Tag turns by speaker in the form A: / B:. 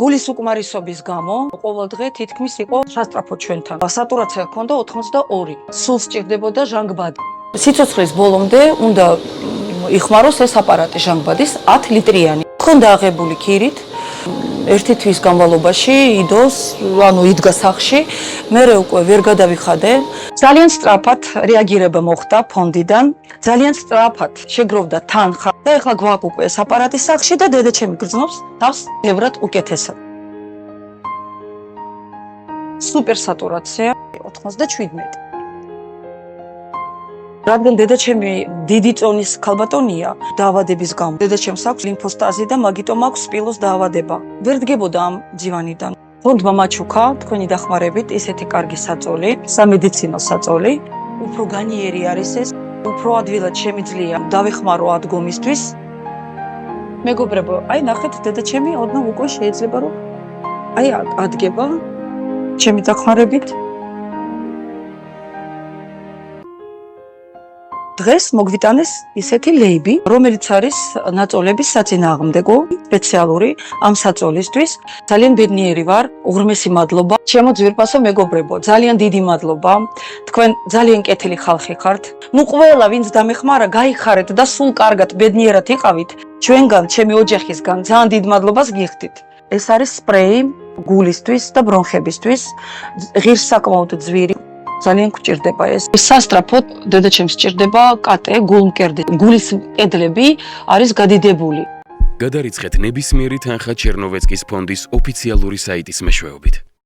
A: გულის უკმარისობის გამო ყოველდღე თითქმის იყო სასწრაფო ჩვენთან. სატურაცია ჰქონდა 82. სულ სჭირდებოდა ჟანგბადი. სიცოცხლის ბოლომდე უნდა იხმაროს ეს აპარატი ჟანგბადის 10 ლიტრიანი. ჰქონდა აღებული ქირით. ერთი თვის განმავლობაში იდოს, იდგა სახლში, მერე უკვე ვერ გადავიხადე. ძალიან სწრაფად რეაგირება მოხდა ფონდიდან, ძალიან სწრაფად შეგროვდა თანხა და ეხლა გვაქვს უკვე ეს აპარატი სახლში და დედაჩემი გრძნობს თავს ბევრად უკეთესად. სუპერ სატურაცია 97. რადგან დედაჩემი დიდი წონის ქალბატონია დაავადების გამო, დედაჩემს აქვს ლიმფოსტაზი და მაგიტომ აქვს სპილოს დაავადება. ვერ დგებოდა ამ ძივანიდან. ფონდმა მაჩუქა თქვენი დახმარებით ესეთი კარგი საწოლი, სამედიცინო საწოლი, უფრო განიერი არის ეს, უფრო ადვილად შემიძლია დავეხმარო ადგომისთვის. მეგობრებო, აი ნახეთ დედაჩემი ოდნავ უკვე შეიძლება რომ აი ადგება ჩემი დახმარებით. დღეს მოგვიტანეს ისეთი ლეიბი, რომელიც არის ნაწოლების საწინააღმდეგო, სპეციალური ამ საწოლისთვის. ძალიან ბედნიერი ვარ, უღრმესი მადლობა. ჩემო ძვირფასო მეგობრებო, ძალიან დიდი მადლობა. თქვენ ძალიან კეთილი ხალხი ხართ. ყველა ვინც დამეხმარა, გაიხარეთ და სულ კარგად ბედნიერად იყავით. ჩვენგან, ჩემი ოჯახისგან ძალიან დიდ მადლობას გიხდით. ეს არის სპრეი გულისთვის და ბრონხებისთვის. ღირს საკმაოდ ძვირი. ძალიან გვჭირდება ეს. სასწრაფოდ დედაჩემს სჭირდება კატე, გულმკერდი. გულის კედლები არის გადიდებული.
B: გადარიცხეთ ნებისმიერი თანხა ჩერნოვეცკის ფონდის ოფიციალური საიტის მეშვეობით.